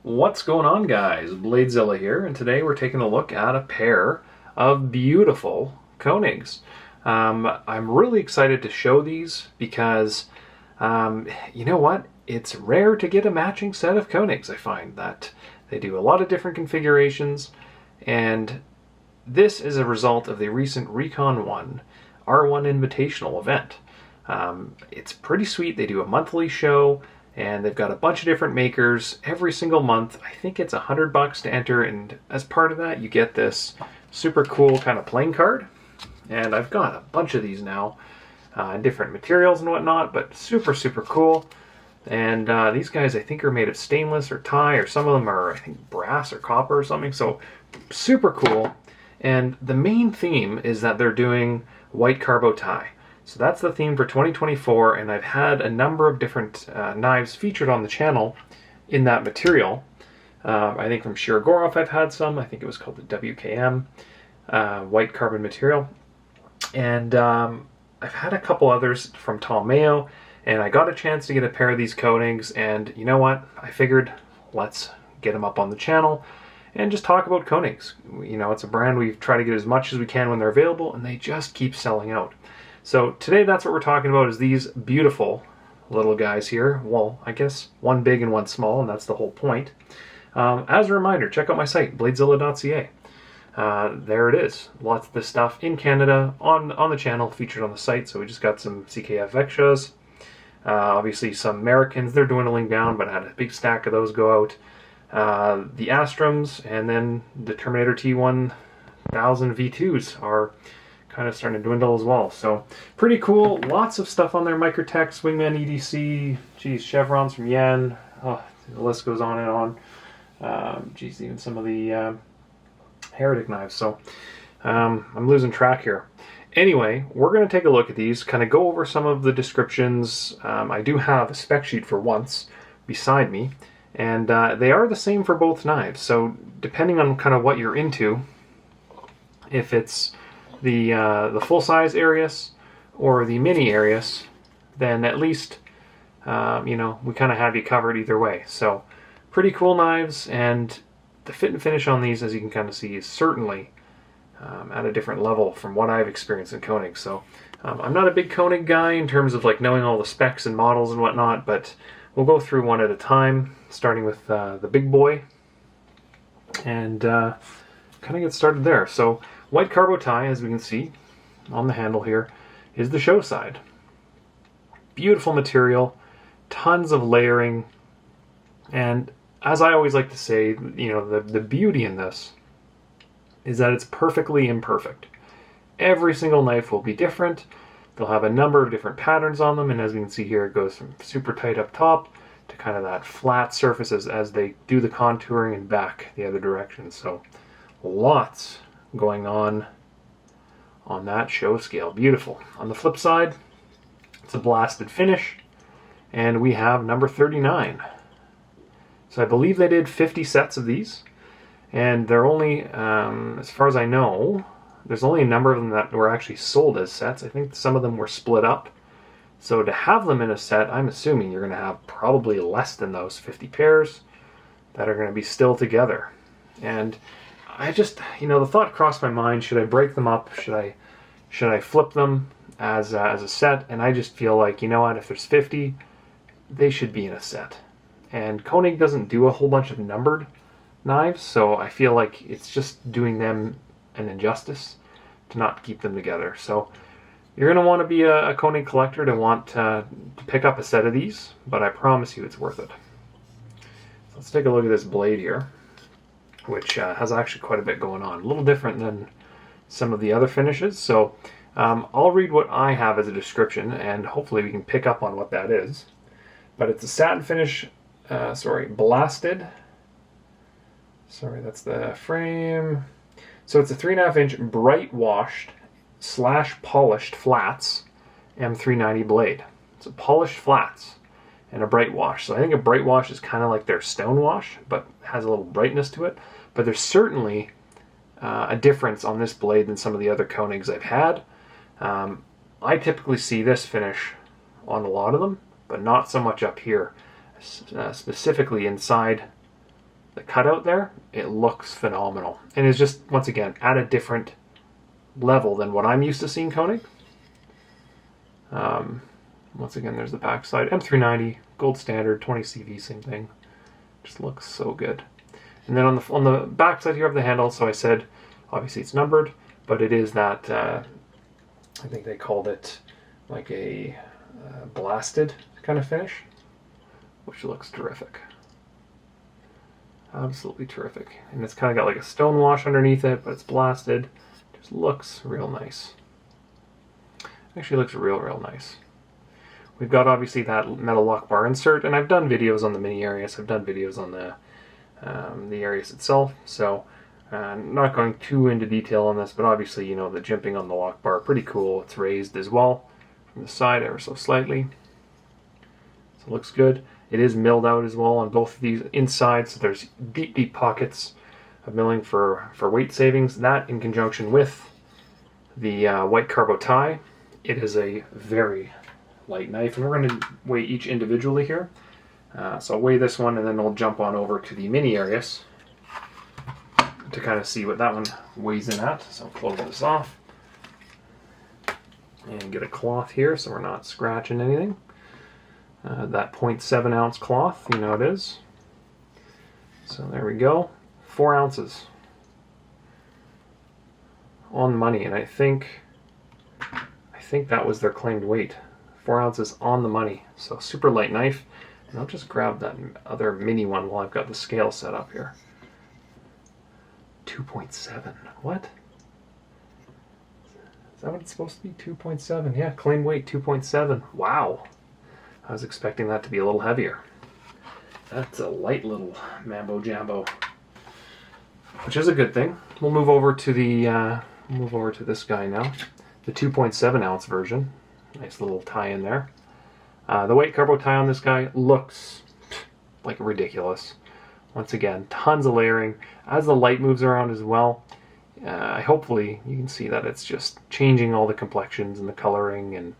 What's going on, guys? BladeZilla here, and today we're taking a look at a pair of beautiful Koenigs. I'm really excited to show these because, you know what? It's rare to get a matching set of Koenigs. I find that they do a lot of different configurations, and this is a result of the recent Recon 1 R1 Invitational event. It's pretty sweet. They do a monthly show, and they've got a bunch of different makers every single month. I think it's $100 to enter, and as part of that you get this super cool kind of playing card. And I've got a bunch of these now, different materials and whatnot, but super cool. And these guys I think are made of stainless or tie, or some of them are I think brass or copper or something, so super cool. And the main theme is that they're doing white CarboTi. So that's the theme for 2024, and I've had a number of different knives featured on the channel in that material. I think from Shirogorov I've had some. I think it was called the WKM white carbon material. And I've had a couple others from Tolmeo, and I got a chance to get a pair of these Koenigs, and you know what? I figured let's get them up on the channel and just talk about Koenigs. You know, it's a brand we've tried to get as much as we can when they're available, and they just keep selling out. So today that's what we're talking about, is these beautiful little guys here. Well, I guess one big and one small, and that's the whole point. As a reminder, check out my site, bladezilla.ca. There it is. Lots of this stuff in Canada on the channel, featured on the site. So we just got some CKF extras. Obviously some Americans, they're dwindling down, but I had a big stack of those go out. The Astroms and then the Terminator T1000 V2s are kind of starting to dwindle as well. So pretty cool. Lots of stuff on there. Microtechs, Wingman EDC, geez, chevrons from Yan. Oh, the list goes on and on. Geez, even some of the Heretic knives. So I'm losing track here. Anyway, we're going to take a look at these, kind of go over some of the descriptions. I do have a spec sheet for once beside me, and they are the same for both knives. So depending on kind of what you're into, if it's the full-size Arius or the Mini-Arius, then at least you know, we kind of have you covered either way. So pretty cool knives, and the fit and finish on these, as you can kind of see, is certainly at a different level from what I've experienced in Koenig. So I'm not a big Koenig guy in terms of like knowing all the specs and models and whatnot, but we'll go through one at a time, starting with the big boy, and kind of get started there. So white CarboTi, as we can see on the handle here, is the show side. Beautiful material, tons of layering, and as I always like to say, you know, the beauty in this is that it's perfectly imperfect. Every single knife will be different. They'll have a number of different patterns on them, and as we can see here, it goes from super tight up top to kind of that flat surface as they do the contouring and back the other direction. So lots going on that show scale. Beautiful. On the flip side, it's a blasted finish, and we have number 39. So I believe they did 50 sets of these, and they're only, as far as I know, there's only a number of them that were actually sold as sets. I think some of them were split up. So to have them in a set, I'm assuming you're going to have probably less than those 50 pairs that are going to be still together. And I just, you know, the thought crossed my mind, should I break them up? Should I flip them as a set? And I just feel like, you know what, if there's 50, they should be in a set. And Koenig doesn't do a whole bunch of numbered knives, so I feel like it's just doing them an injustice to not keep them together. So you're going to want to be a Koenig collector to want to pick up a set of these, but I promise you it's worth it. So let's take a look at this blade here, which has actually quite a bit going on. A little different than some of the other finishes. So I'll read what I have as a description, and hopefully we can pick up on what that is. But it's a satin finish, blasted. Sorry, that's the frame. So it's a 3.5 inch bright washed / polished flats M390 blade. It's a polished flats and a bright wash. So I think a bright wash is kind of like their stone wash, but has a little brightness to it. But there's certainly a difference on this blade than some of the other Koenigs I've had. I typically see this finish on a lot of them, but not so much up here, specifically inside the cutout there, it looks phenomenal. And it's just, once again, at a different level than what I'm used to seeing Koenig. Once again, there's the backside. M390, gold standard, 20 CV, same thing. Just looks so good. And then on the back side here of the handle, so I said, obviously it's numbered, but it is that, I think they called it like a blasted kind of finish, which looks terrific. Absolutely terrific. And it's kind of got like a stone wash underneath it, but it's blasted. Just looks real nice. Actually looks real nice. We've got obviously that metal lock bar insert, and I've done videos on the Mini-Arius. I've done videos on the Arius itself, so not going too into detail on this, but obviously, you know, the jimping on the lock bar, pretty cool. It's raised as well from the side ever so slightly. So it looks good. It is milled out as well on both of these inside, so there's deep pockets of milling for weight savings. That in conjunction with the white CarboTi, it is a very light knife, and we're going to weigh each individually here. So I'll weigh this one, and then I'll jump on over to the Mini-Arius to kind of see what that one weighs in at. So I'll close this off and get a cloth here so we're not scratching anything. That 0.7 ounce cloth, you know it is. So there we go. 4 ounces on money, and I think that was their claimed weight. 4 ounces on the money. So super light knife. And I'll just grab that other mini one while I've got the scale set up here. 2.7. What? Is that what it's supposed to be? 2.7. Yeah, claim weight 2.7. Wow. I was expecting that to be a little heavier. That's a light little mambo jambo, which is a good thing. We'll move over to this guy now, the 2.7 ounce version. Nice little tie in there. The white CarboTi on this guy looks like ridiculous. Once again, tons of layering. As the light moves around as well, hopefully you can see that it's just changing all the complexions and the coloring and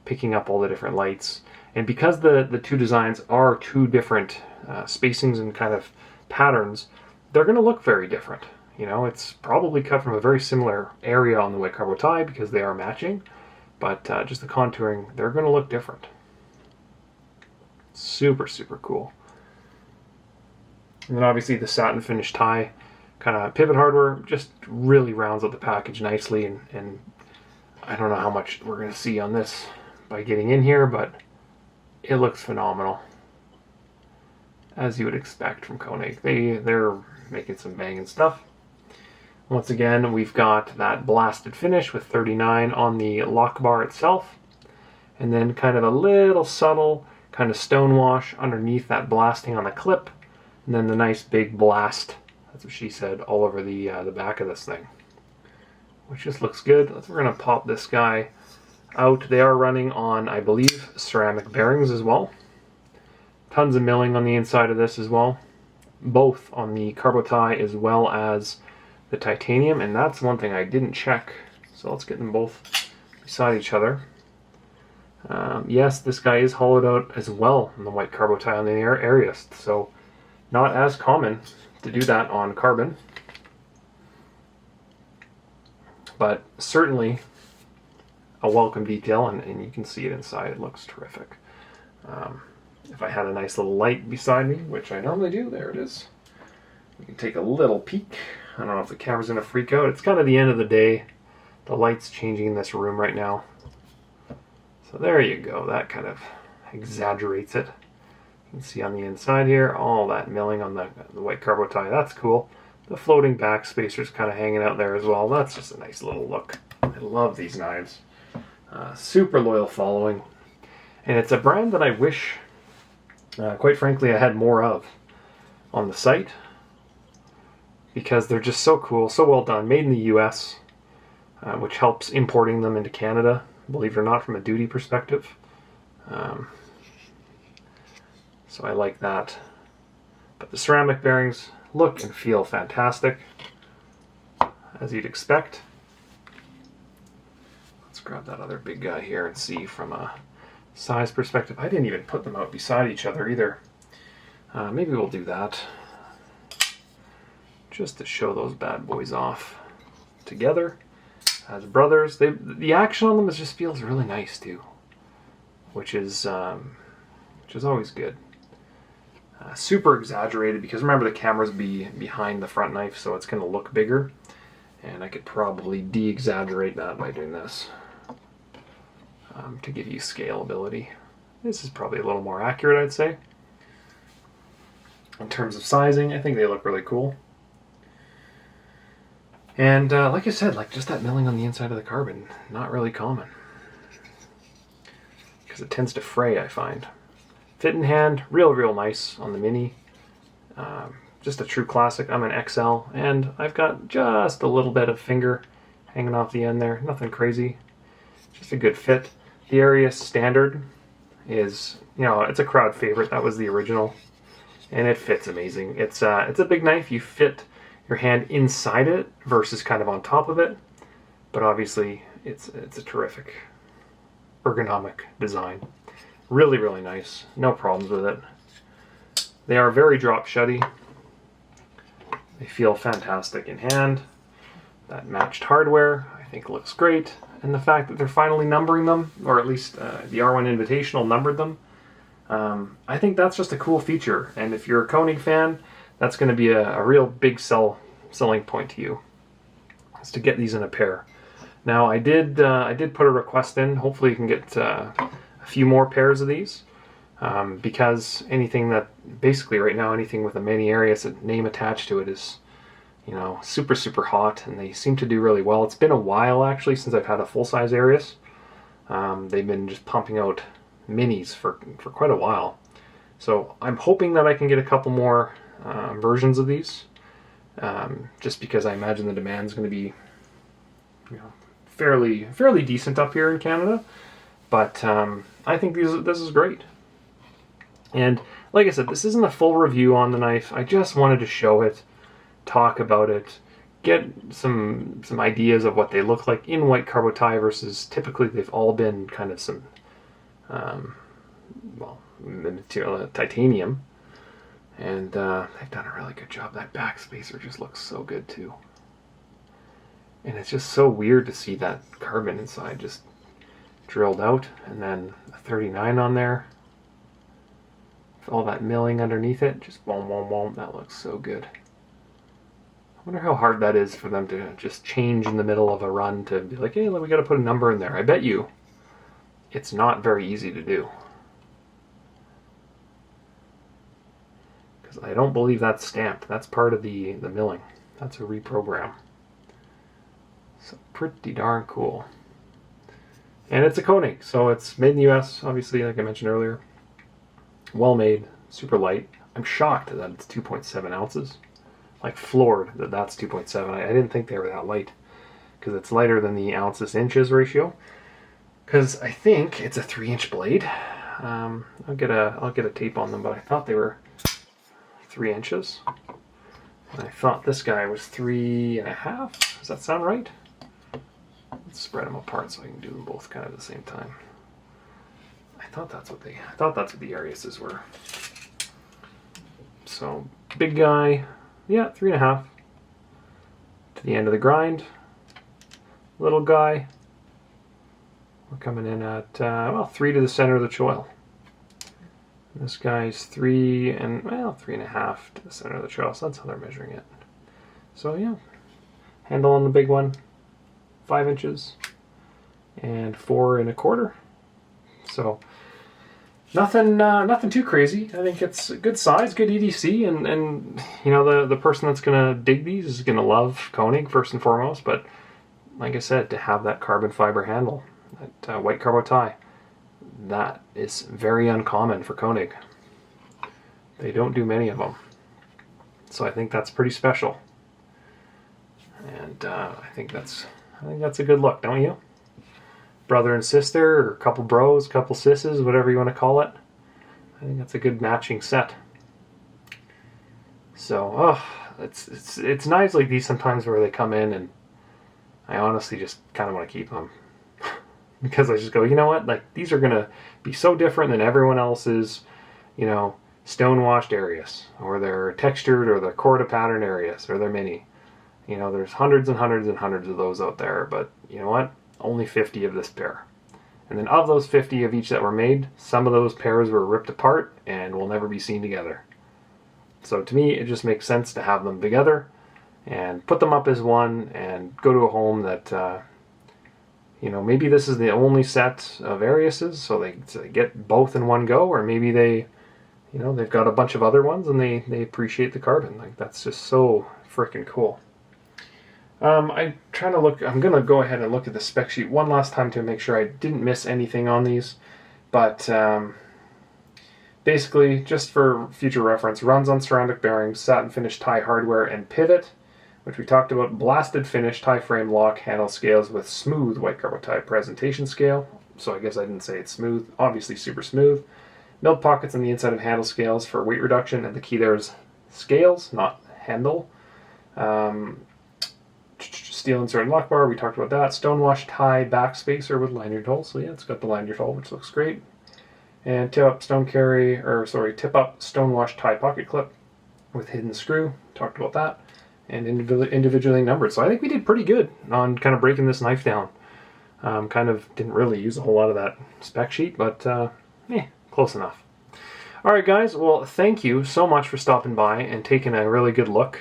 picking up all the different lights. And because the two designs are two different spacings and kind of patterns, they're going to look very different. You know, it's probably cut from a very similar area on the white CarboTi because they are matching, but just the contouring, they're going to look different. Super cool. And then obviously the satin finish tie kind of pivot hardware just really rounds out the package nicely, and I don't know how much we're going to see on this by getting in here, but it looks phenomenal, as you would expect from Koenig. They're making some banging stuff. Once again, we've got that blasted finish with 39 on the lock bar itself, and then kind of a little subtle kind of stone wash underneath that blasting on the clip, and then the nice big blast, that's what she said, all over the back of this thing, which just looks good. We're going to pop this guy out. They are running on, I believe, ceramic bearings as well. Tons of milling on the inside of this as well, both on the CarboTi as well as the titanium, and that's one thing I didn't check, so let's get them both beside each other. Yes, this guy is hollowed out as well on the white CarboTi on the Arius, so not as common to do that on carbon, but certainly a welcome detail, and you can see it inside. It looks terrific. If I had a nice little light beside me, which I normally do, there it is. We can take a little peek. I don't know if the camera's going to freak out. It's kind of the end of the day. The light's changing in this room right now. So there you go. That kind of exaggerates it. You can see on the inside here, all that milling on the white CarboTi. That's cool. The floating back spacer's kind of hanging out there as well. That's just a nice little look. I love these knives. Super loyal following. And it's a brand that I wish, quite frankly, I had more of on the site, because they're just so cool, so well done, made in the US, which helps importing them into Canada, believe it or not, from a duty perspective. So I like that. But the ceramic bearings look and feel fantastic, as you'd expect. Let's grab that other big guy here and see from a size perspective. I didn't even put them out beside each other either. Maybe we'll do that. just to show those bad boys off together as brothers. The action on them just feels really nice too, which is always good. Super exaggerated because remember the camera's behind the front knife, so it's going to look bigger, and I could probably de-exaggerate that by doing this to give you scalability. This is probably a little more accurate, I'd say. In terms of sizing, I think they look really cool. And like I said, like just that milling on the inside of the carbon, not really common. Because it tends to fray, I find. Fit in hand, real nice on the Mini. Just a true classic. I'm an XL, and I've got just a little bit of finger hanging off the end there. Nothing crazy. Just a good fit. The Arius Standard is, you know, it's a crowd favorite. That was the original. And it fits amazing. It's a big knife. You fit your hand inside it versus kind of on top of it. But obviously, it's a terrific ergonomic design. Really nice. No problems with it. They are very drop shutty. They feel fantastic in hand. That matched hardware, I think, looks great. And the fact that they're finally numbering them, or at least the R1 Invitational numbered them, I think that's just a cool feature. And if you're a Koenig fan, that's going to be a real big selling point to you, is to get these in a pair. Now, I did put a request in. Hopefully you can get a few more pairs of these, because anything that, basically right now, anything with a Mini-Arius name attached to it is, you know, super hot, and they seem to do really well. It's been a while, actually, since I've had a full-size Arius. They've been just pumping out minis for quite a while. So I'm hoping that I can get a couple more versions of these, just because I imagine the demand is going to be, you know, fairly decent up here in Canada. But I think this is great. And like I said, this isn't a full review on the knife. I just wanted to show it, talk about it, get some ideas of what they look like in white CarboTi versus typically they've all been kind of some, the material titanium. And they've done a really good job. That back spacer just looks so good too. And it's just so weird to see that carbon inside just drilled out, and then a 39 on there. With all that milling underneath it, just boom. That looks so good. I wonder how hard that is for them to just change in the middle of a run to be like, hey, we got to put a number in there. I bet you it's not very easy to do. Because I don't believe that's stamped. That's part of the milling. That's a reprogram. So pretty darn cool. And it's a Koenig, so it's made in the US, obviously, like I mentioned earlier. Well made, super light. I'm shocked that it's 2.7 ounces. Like floored that that's 2.7. I didn't think they were that light, because it's lighter than the ounces to inches ratio. Because I think it's a 3-inch blade. I'll get a tape on them, but I thought they were 3 inches. And I thought this guy was 3.5. Does that sound right? Let's spread them apart so I can do them both kind of at the same time. I thought that's what the Ariuses were. So big guy, yeah, 3.5 to the end of the grind. Little guy, we're coming in at 3 to the center of the choil. This guy's 3.5 to the center of the choil. So that's how they're measuring it. So yeah, handle on the big one, 5 inches and 4.25. So nothing too crazy. I think it's a good size, good EDC, and you know, the person that's gonna dig these is gonna love Koenig first and foremost. But like I said, to have that carbon fiber handle, that white CarboTi, that is very uncommon for Koenig. They don't do many of them, so I think that's pretty special. And I think that's a good look, don't you? Brother and sister, or couple bros, couple sisses, whatever you want to call it. I think that's a good matching set. So, it's knives like these sometimes where they come in, and I honestly just kind of want to keep them. Because I just go, you know what? Like, these are going to be so different than everyone else's, you know, stone-washed Arius, or their textured or their Corda pattern Arius, or their Mini. You know, there's hundreds and hundreds and hundreds of those out there, but you know what? Only 50 of this pair. And then of those 50 of each that were made, some of those pairs were ripped apart and will never be seen together. So to me, it just makes sense to have them together and put them up as one and go to a home that, you know, maybe this is the only set of Ariuses, so they get both in one go, or maybe they, you know, they've got a bunch of other ones and they appreciate the carbon. Like, that's just so freaking cool. I'm going to go ahead and look at the spec sheet one last time to make sure I didn't miss anything on these. But basically, just for future reference, runs on ceramic bearings, satin finish tie hardware, and pivot, which we talked about, blasted finish tie frame lock handle scales with smooth white CarboTi presentation scale. So I guess I didn't say it's smooth. Obviously super smooth. Milled pockets on the inside of handle scales for weight reduction, and the key there is scales, not handle. Steel insert and lock bar, we talked about that. Stonewash tie back spacer with lanyard hole. So yeah, it's got the lanyard hole, which looks great. And tip up stonewash tie pocket clip with hidden screw. Talked about that. And individually numbered. So I think we did pretty good on kind of breaking this knife down. Kind of didn't really use a whole lot of that spec sheet, but close enough. Alright guys, well thank you so much for stopping by and taking a really good look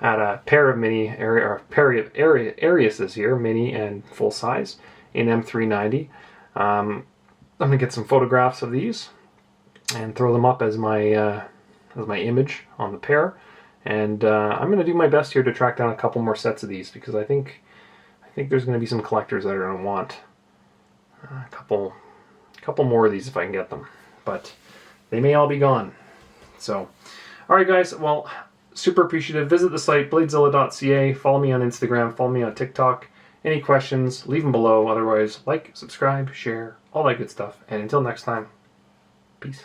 at a pair of Ariuses here, mini and full size, in M390. I'm going to get some photographs of these and throw them up as my image on the pair. And I'm going to do my best here to track down a couple more sets of these, because I think there's going to be some collectors that are going to want a couple more of these if I can get them. But they may all be gone. So, alright guys, well, super appreciative. Visit the site, BladeZilla.ca. Follow me on Instagram. Follow me on TikTok. Any questions, leave them below. Otherwise, like, subscribe, share, all that good stuff. And until next time, peace.